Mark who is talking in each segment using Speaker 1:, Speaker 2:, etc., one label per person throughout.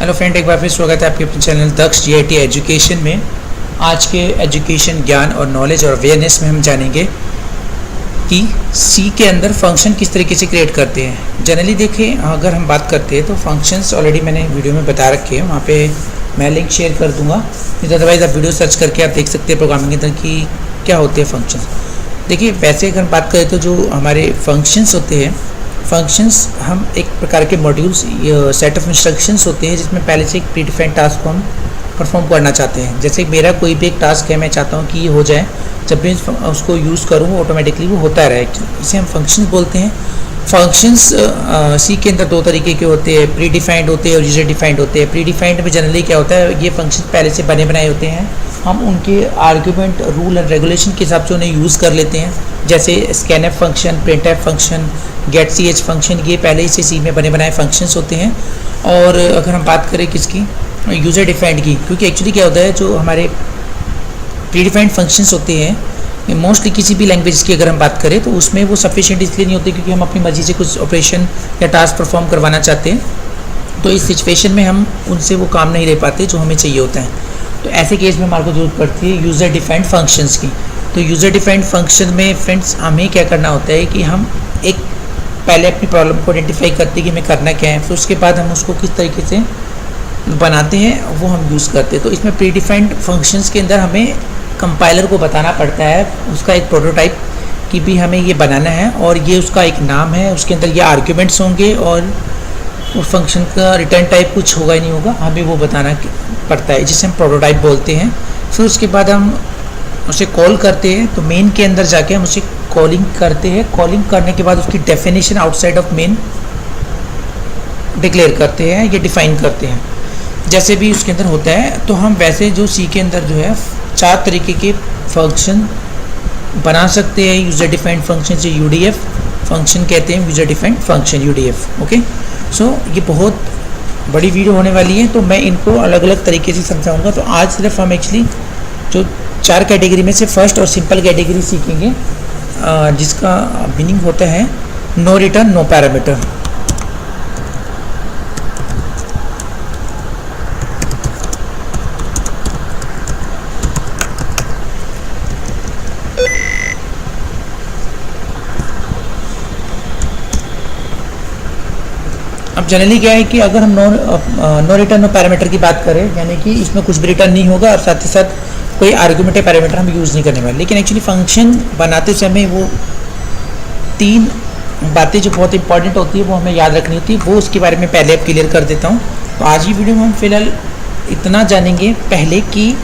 Speaker 1: Hello friend, एक बार फिर स्वागत है आपके अपने चैनल दक्ष जीआईटी एजुकेशन में। आज के एजुकेशन ज्ञान और नॉलेज और अवेयरनेस में हम जानेंगे कि सी के अंदर फंक्शन किस तरीके से क्रिएट करते हैं। जनरली देखें, अगर हम बात करते हैं तो फंक्शंस ऑलरेडी मैंने वीडियो में बता रखे हैं, वहाँ पे मैं लिंक शेयर कर दूँगा। नहीं तो अदरवाइज़ आप वीडियो सर्च करके आप देख सकते हैं प्रोग्रामिंग के अंदर कि क्या होते हैं फंक्शंस। देखिए, वैसे अगर हम बात करें तो जो हमारे फंक्शंस होते हैं, फंक्शंस हम एक प्रकार के मॉड्यूल्स सेट ऑफ इंस्ट्रक्शंस होते हैं जिसमें पहले से एक प्रीडिफाइंड टास्क को हम परफॉर्म करना चाहते हैं। जैसे मेरा कोई भी एक टास्क है, मैं चाहता हूँ कि ये हो जाए, जब भी उसको यूज़ करूँ ऑटोमेटिकली वो होता रहे, इसे हम फंक्शंस बोलते हैं। फंक्शंस सी के अंदर दो तरीके के होते हैं, प्री डिफाइंड होते हैं और यूजर डिफाइंड होते हैं। प्री डिफाइंड में जनरली क्या होता है, ये फंक्शन पहले से बने बनाए होते हैं, हम उनके आर्ग्यूमेंट, रूल एंड रेगुलेशन के हिसाब से उन्हें यूज़ कर लेते हैं। जैसे scanf function, printf function, get C H function, ये पहले से सी में बने बनाए फंक्शंस होते हैं। और अगर हम बात करें किसकी, यूज़र डिफाइंड की, क्योंकि एक्चुअली क्या होता है, जो हमारे प्री डिफाइंड फंक्शंस होते हैं मोस्टली किसी भी लैंग्वेज की अगर हम बात करें तो उसमें वो सफिशिएंट इसलिए नहीं होते क्योंकि हम अपनी मर्जी से कुछ ऑपरेशन या टास्क परफॉर्म करवाना चाहते हैं। तो इस सिचुएशन में हम उनसे वो काम नहीं ले पाते जो हमें चाहिए होता है। तो ऐसे केस में हमारे को जरूरत पड़ती है यूज़र डिफाइंड फंक्शंस की। तो यूज़र डिफाइंड फंक्शन में फ्रेंड्स हमें क्या करना होता है कि हम एक पहले अपनी प्रॉब्लम को आइडेंटिफाई करते हैं कि हमें करना क्या है, फिर उसके बाद हम उसको किस तरीके से बनाते हैं वो हम यूज़ करते हैं। तो इसमें प्री डिफाइंड फंक्शंस के अंदर हमें कंपाइलर को बताना पड़ता है उसका एक प्रोटोटाइप कि भी हमें ये बनाना है और ये उसका एक नाम है, उसके अंदर ये आर्ग्यूमेंट्स होंगे और उस फंक्शन का रिटर्न टाइप कुछ होगा ही नहीं होगा, हमें वो बताना पड़ता है, जिसे हम प्रोटोटाइप बोलते हैं। फिर उसके बाद हम उसे कॉल करते हैं, तो मेन के अंदर जाके हम उसे कॉलिंग करते हैं। कॉलिंग करने के बाद उसकी definition outside of main declare करते हैं, ये डिफाइन करते हैं जैसे भी उसके अंदर होता है। तो हम वैसे जो सी के अंदर जो है 4 तरीके के फंक्शन बना सकते हैं। यूज़र डिफाइंड फंक्शन से यूडीएफ फंक्शन कहते हैं, user defined function UDF. Okay, so ये बहुत बड़ी वीडियो होने वाली है, तो मैं इनको अलग अलग तरीके से समझाऊंगा। तो आज सिर्फ हम एक्चुअली जो 4 कैटेगरी में से फर्स्ट और सिंपल कैटेगरी सीखेंगे, जिसका मीनिंग होता है नो रिटर्न नो पैरामीटर। अब जनरली क्या है कि अगर हम नो रिटर्न नो पैरामीटर की बात करें, यानी कि इसमें कुछ भी रिटर्न नहीं होगा और साथ ही साथ कोई आर्गुमेंटिव पैरामीटर हम यूज़ नहीं करने वाले। लेकिन एक्चुअली फंक्शन बनाते समय वो 3 बातें जो बहुत इंपॉर्टेंट होती है वो हमें याद रखनी होती है, वो उसके बारे में पहले अब क्लियर कर देता हूँ। तो आज की वीडियो में हम फिलहाल इतना जानेंगे पहले कि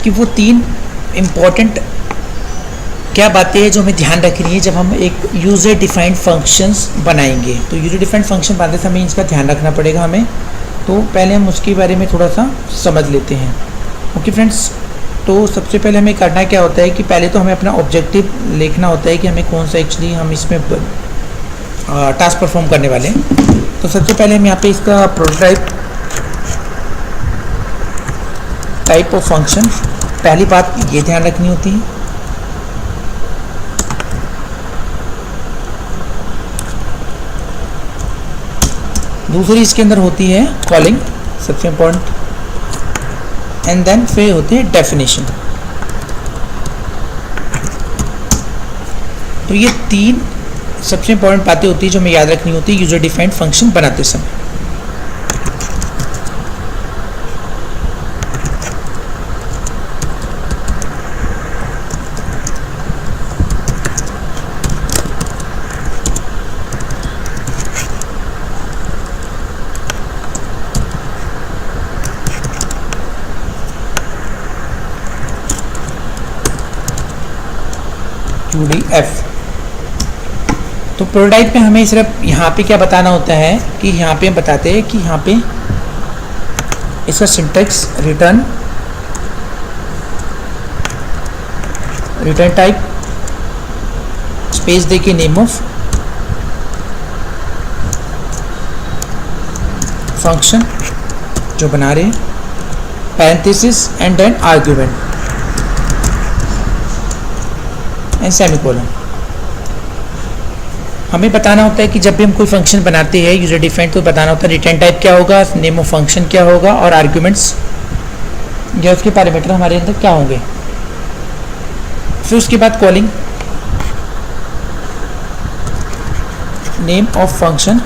Speaker 1: वो 3 इम्पॉर्टेंट क्या बातें हैं जो हमें ध्यान रखनी है जब हम एक यूज़र डिफाइंड फंक्शंस बनाएंगे। तो यूज़र डिफाइंड फंक्शन बनाते समय इसका ध्यान रखना पड़ेगा हमें। तो पहले हम उसके बारे में थोड़ा सा समझ लेते हैं। ओके फ्रेंड्स, तो सबसे पहले हमें करना क्या होता है कि पहले तो हमें अपना ऑब्जेक्टिव लिखना होता है कि हमें कौन सा एक्चुअली हम इसमें टास्क परफॉर्म करने वाले हैं। तो सबसे पहले हम यहाँ पे इसका प्रोटोटाइप टाइप ऑफ फंक्शन, पहली बात ये ध्यान रखनी होती है। दूसरी इसके अंदर होती है कॉलिंग, सबसे इम्पोर्टेंट, एंड देन फिर होती है डेफिनेशन। तो ये 3 सबसे इम्पोर्टेंट बातें होती है जो हमें याद रखनी होती है यूजर डिफाइंड फंक्शन बनाते समय। UDF। तो प्रोटोटाइप में हमें सिर्फ यहाँ पे क्या बताना होता है कि यहाँ पे हम बताते हैं कि यहाँ पे इसका सिंटैक्स रिटर्न टाइप स्पेस दे के नेम ऑफ फंक्शन जो बना रहे हैं, parenthesis and then argument and semicolon. हमें बताना होता है कि जब भी हम कोई फंक्शन बनाते हैं यूजर डिफाइंड, तो बताना होता है रिटर्न टाइप क्या होगा, नेम ऑफ फंक्शन क्या होगा और आर्ग्यूमेंट्स या उसके पैरामीटर हमारे अंदर क्या होंगे। फिर उसके बाद calling name of function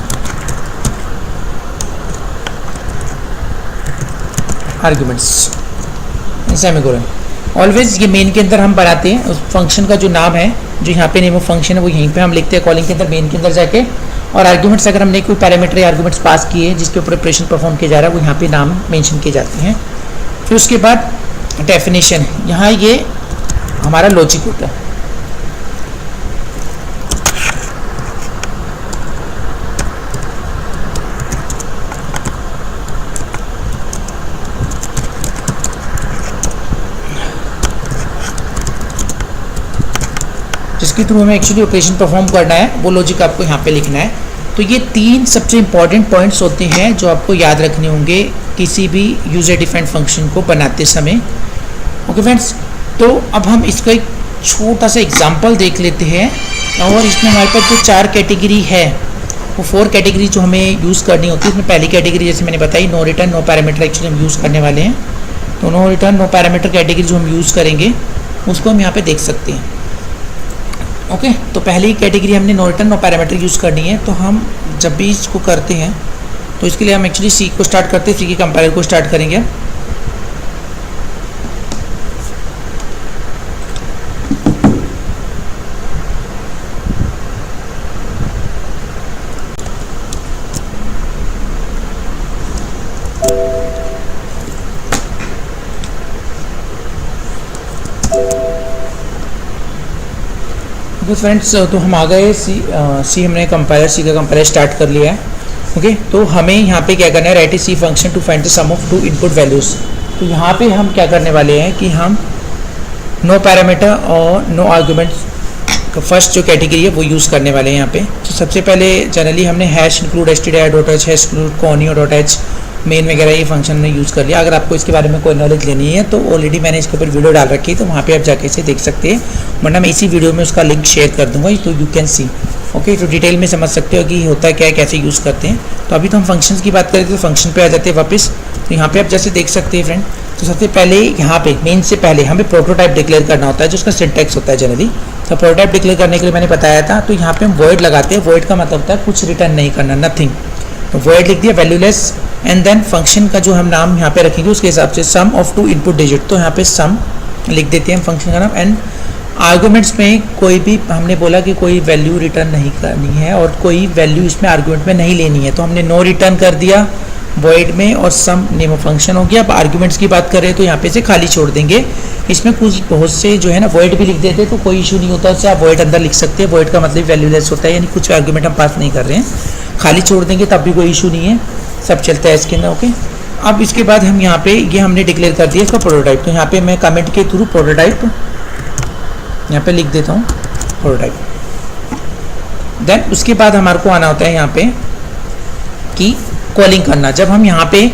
Speaker 1: arguments semicolon. Always ये मेन के अंदर हम बनाते हैं उस फंक्शन का जो नाम है, जो यहाँ पे नेम ऑफ फंक्शन है वो यहीं पे हम लिखते हैं कॉलिंग के अंदर, मेन के अंदर जाके। और आर्ग्यूमेंट्स अगर हमने कोई पैरामीटर या आर्ग्यूमेंट्स पास किए जिसके ऊपर ऑपरेशन परफॉर्म किया जा रहा है वो यहाँ पे नाम मेंशन किए जाते हैं। फिर उसके बाद डेफिनेशन, यहाँ ये हमारा लॉजिक होता है। जिसके थ्रू हमें एक्चुअली ऑपरेशन परफॉर्म करना है, वो लॉजिक आपको यहाँ पे लिखना है। तो ये 3 सबसे इंपॉर्टेंट पॉइंट्स होते हैं जो आपको याद रखने होंगे किसी भी यूजर डिफाइंड फंक्शन को बनाते समय। ओके फ्रेंड्स, तो अब हम इसका एक छोटा सा एग्जांपल देख लेते हैं। और इसमें हमारे पास जो 4 कैटेगरी है वो 4 कैटेगरी जो हमें यूज़ करनी होती है। इसमें पहली कैटेगरी जैसे मैंने बताई no return no parameter actually हम यूज़ करने वाले हैं। तो no return no parameter category जो हम यूज़ करेंगे उसको हम यहाँ पर देख सकते हैं। ओके तो पहली कैटेगरी हमने no return no parameter use करनी है। तो हम जब भी इसको करते हैं तो इसके लिए हम एक्चुअली सी को स्टार्ट करते हैं, सी के कंपाइलर को स्टार्ट करेंगे। फ्रेंड्स तो हम आ गए सी हमने कंपाइलर, सी का कंपाइलर स्टार्ट कर लिया है। ओके तो हमें यहाँ पे क्या करना है, write a C function to find the sum of 2 input values. तो यहाँ पे हम क्या करने वाले हैं कि हम नो पैरामीटर और नो आर्गूमेंट्स का फर्स्ट जो कैटेगरी है वो यूज़ करने वाले हैं यहाँ पे। तो सबसे पहले जनरली हमने hash include stdio.h, hash include conio.h, main वगैरह ये फंक्शन ने यूज़ कर लिया। अगर आपको इसके बारे में कोई नॉलेज लेनी है तो ऑलरेडी मैंने इसके ऊपर वीडियो डाल रखी है, तो वहाँ पे आप जाके इसे देख सकते हैं, वरना मैं इसी वीडियो में उसका लिंक शेयर कर दूँगा तो यू कैन सी। ओके तो डिटेल में समझ सकते हो कि होता क्या है, कैसे यूज़ करते हैं। तो अभी तो हम फंक्शंस की बात करें तो फंक्शन पे आ जाते हैं वापस। तो यहाँ पे आप जैसे देख सकते हैं फ्रेंड, तो सबसे पहले यहाँ पे मेन से पहले हमें प्रोटोटाइप डिक्लेयर करना होता है जो उसका सिंटैक्स होता है जनरली। तो प्रोटोटाइप डिक्लेयर करने के लिए मैंने बताया था, तो यहाँ पे हम वॉइड लगाते हैं। वॉइड का मतलब होता है कुछ रिटर्न नहीं करना, नथिंग। तो वॉइड लिख दिया वैल्यूलेस, एंड देन फंक्शन का जो हम नाम यहाँ पे रखेंगे उसके हिसाब से सम ऑफ 2 इनपुट डिजिट, तो यहाँ पे सम लिख देते हैं हम फंक्शन का नाम। एंड आर्गूमेंट्स में कोई भी हमने बोला कि कोई वैल्यू रिटर्न नहीं करनी है और कोई वैल्यू इसमें आर्गूमेंट में नहीं लेनी है, तो हमने नो रिटर्न कर दिया वॉइड में, और सम नेम ऑफ फंक्शन हो गया। अब आर्गूमेंट्स की बात करें तो यहाँ पे से खाली छोड़ देंगे। इसमें कुछ बहुत से जो है ना वॉइड भी लिख देते तो कोई इशू नहीं होता, उससे आप वॉइड अंदर लिख सकते हैं। वॉइड का मतलब वैल्यूलेस होता है, यानी कुछ आर्गूमेंट हम पास नहीं कर रहे हैं, खाली छोड़ देंगे तब भी कोई इशू नहीं है, सब चलता है इसके अंदर। ओके अब इसके बाद हम यहाँ पे ये हमने डिक्लेयर कर दिया इसका प्रोटोटाइप। तो यहाँ पे मैं कमेंट के थ्रू प्रोटोटाइप यहाँ पे लिख देता हूँ प्रोटोटाइप। देन उसके बाद हमारे को आना होता है यहाँ पे कि कॉलिंग करना। जब हम यहाँ पे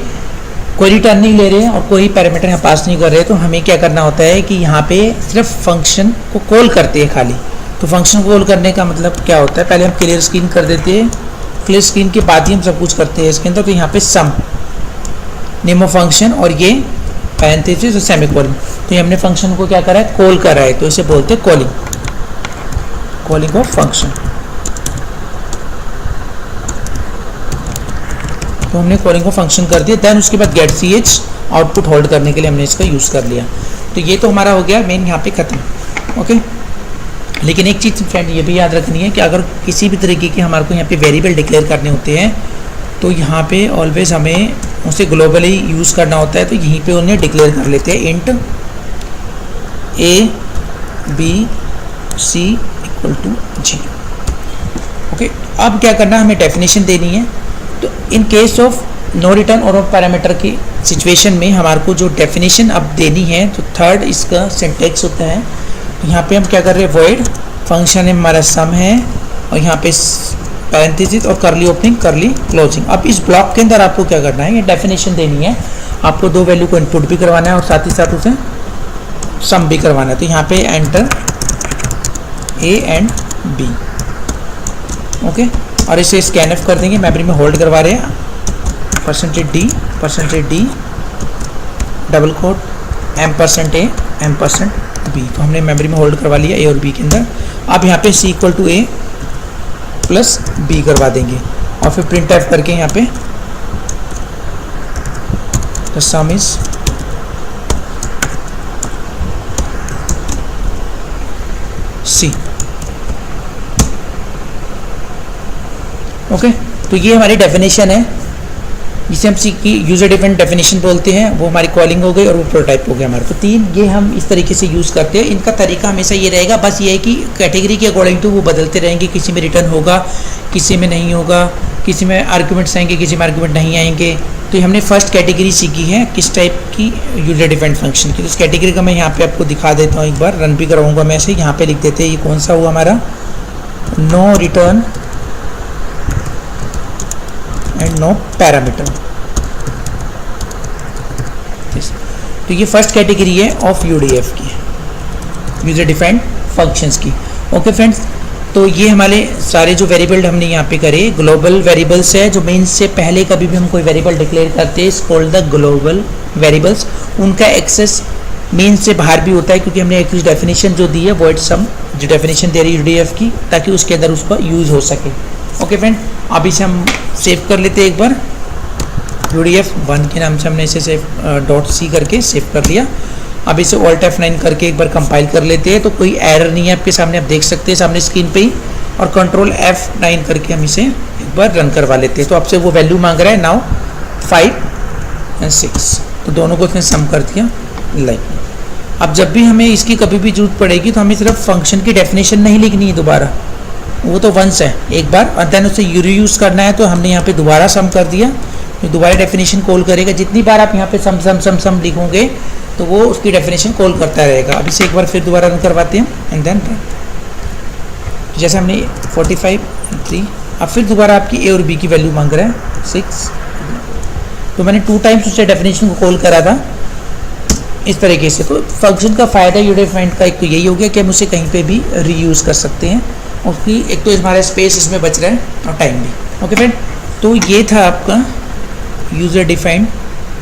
Speaker 1: कोई रिटर्न नहीं ले रहे हैं और कोई पैरामीटर यहाँ पास नहीं कर रहे, तो हमें क्या करना होता है कि यहाँ पे सिर्फ फंक्शन को कॉल करते हैं खाली। तो फंक्शन को कॉल करने का मतलब क्या होता है, पहले हम क्लियर स्क्रीन कर देते हैं, क्लियर स्क्रीन के बाद ही हम सब कुछ करते हैं इसके अंदर। तो यहाँ पे सम नेम ऑफ फंक्शन और ये पैरेंथेसिस और सेमीकोलन, तो ये हमने फंक्शन को क्या करा है, कॉल करा है, तो इसे बोलते हैं कॉलिंग, कॉलिंग ऑफ फंक्शन। तो हमने कॉलिंग को फंक्शन कर दिया। देन उसके बाद get C H output hold करने के लिए हमने इसका यूज़ कर लिया। तो ये तो हमारा हो गया मेन यहाँ पे ख़त्म। ओके लेकिन एक चीज़ फ्रेंड ये भी याद रखनी है कि अगर किसी भी तरीके की हमारे को यहाँ पे वेरिएबल डिक्लेयर करने होते हैं तो यहाँ पे ऑलवेज हमें उसे ग्लोबली यूज़ करना होता है। तो यहीं पे उन्हें डिक्लेयर कर लेते हैं इंट ABC = 0। ओके अब क्या करना, हमें डेफिनेशन देनी है। तो in case of no return और पैरामीटर की सिचुएशन में हमारे को जो डेफिनेशन अब देनी है, तो थर्ड इसका सिंटैक्स होता है। तो यहाँ पे हम क्या कर रहे हैं, वॉइड फंक्शन में हमारा सम है और यहाँ पे पैरेंथेसिस और करली ओपनिंग करली क्लोजिंग। अब इस ब्लॉक के अंदर आपको क्या करना है, ये डेफिनेशन देनी है। आपको 2 वैल्यू को इनपुट भी करवाना है और साथ ही साथ उसे सम भी करवाना है। तो यहाँ पे enter A and B। Okay, और इसे स्कैन ऑफ कर देंगे, मेमोरी में होल्ड करवा रहे हैं %d double quote %a %b, तो हमने मेमोरी में होल्ड करवा लिया ए और बी के अंदर। अब यहाँ पे c = a प्लस b करवा देंगे और फिर प्रिंट एफ करके यहाँ पे the some is c। Okay, तो ये हमारी डेफिनेशन है जिसे हम सी की यूज़र डिफाइंड डेफिनेशन बोलते हैं, वो हमारी कॉलिंग हो गई और वो प्रोटाइप हो गया हमारा। तो 3 ये हम इस तरीके से यूज़ करते हैं। इनका तरीका हमेशा ये रहेगा, बस ये है कि कैटेगरी के अकॉर्डिंग टू वो बदलते रहेंगे, किसी में रिटर्न होगा, किसी में नहीं होगा, किसी में आर्गूमेंट्स आएंगे, किसी में आर्गूमेंट नहीं आएंगे। तो हमने फर्स्ट कैटेगरी सीखी है किस टाइप की, यूज़र डिफाइंड फंक्शन की। तो इस कैटेगरी का मैं यहाँ पर आपको दिखा देता हूँ, एक बार रन भी करवाऊँगा मैं ऐसे। यहाँ पर लिख देते हैं ये कौन सा हुआ हमारा, no return and no parameter. तो ये फर्स्ट कैटेगरी है ऑफ यूडीएफ की, यूजर डिफाइंड फंक्शंस की। ओके फ्रेंड्स, तो ये हमारे सारे जो वेरिएबल हमने यहाँ पे करे ग्लोबल वेरिएबल्स है, जो मेन से पहले कभी भी हम कोई वेरिएबल डिक्लेयर करते हैं, इस कॉल्ड द ग्लोबल वेरिएबल्स। उनका एक्सेस मेन से बाहर भी होता है, क्योंकि हमने एक डेफिनेशन जो दी है वॉइड सम, जो डेफिनेशन दे रही है यूडीएफ की, ताकि उसके अंदर उसका यूज़ हो सके। ओके फ्रेंड, अब इसे हम सेव कर लेते हैं एक बार। UDF1 के नाम से हमने इसे सेव .c करके सेव कर लिया। अब इसे Alt F9 करके एक बार कंपाइल कर लेते हैं। तो कोई एरर नहीं है आपके सामने, आप देख सकते हैं सामने स्क्रीन पे ही। और Ctrl F9 करके हम इसे एक बार रन करवा लेते हैं। तो आपसे वो वैल्यू मांग रहा है नाउ 5 और 6, तो दोनों को इसने सम कर दिया लाइक। अब जब भी हमें इसकी कभी भी जरूरत पड़ेगी तो हमें सिर्फ फंक्शन की डेफिनेशन नहीं लिखनी है दोबारा, वो तो वंस है एक बार, और देन उसे रीयूज़ करना है। तो हमने यहाँ पे दोबारा सम कर दिया, तो दोबारा डेफिनेशन कॉल करेगा। जितनी बार आप यहाँ पे सम सम सम सम लिखोगे तो वो उसकी डेफिनेशन कॉल करता रहेगा। अब इसे एक बार फिर दोबारा रन करवाते हैं एंड देन रन। जैसे हमने 45 3, अब फिर दोबारा आपकी ए और बी की वैल्यू मांग रहा है 6। तो मैंने 2 टाइम्स उससे डेफिनेशन को कॉल करा था इस तरीके से। तो फंक्शन का फ़ायदा यूडीफाइंड का एक तो यही हो गया कि हम उसे कहीं पे भी रीयूज़ कर सकते हैं। उसकी एक तो हमारा स्पेस इसमें बच रहा है और टाइम भी। ओके फ्रेंड, तो ये था आपका user defined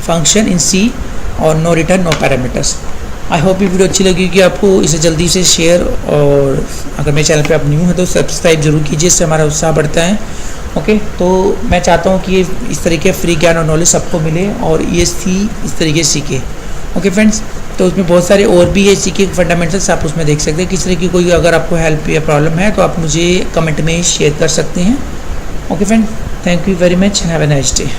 Speaker 1: function in C और no return no parameters. I hope ये वीडियो अच्छी लगी कि आपको। इसे जल्दी से शेयर, और अगर मेरे चैनल पे आप न्यू हैं तो सब्सक्राइब जरूर कीजिए, इससे हमारा उत्साह बढ़ता है। ओके, तो मैं चाहता हूँ कि इस तरीके फ्री ज्ञान और नॉलेज सबको मिले और ESC इस तरीके से सीखे। ओके फ्रेंड्स, तो उसमें बहुत सारे और भी है सीखे फंडामेंटल्स, आप उसमें देख सकते हैं। किस तरह की कोई अगर आपको हेल्प या प्रॉब्लम है तो आप मुझे कमेंट में शेयर कर सकते हैं। Okay friend, thank you very much, have a nice day.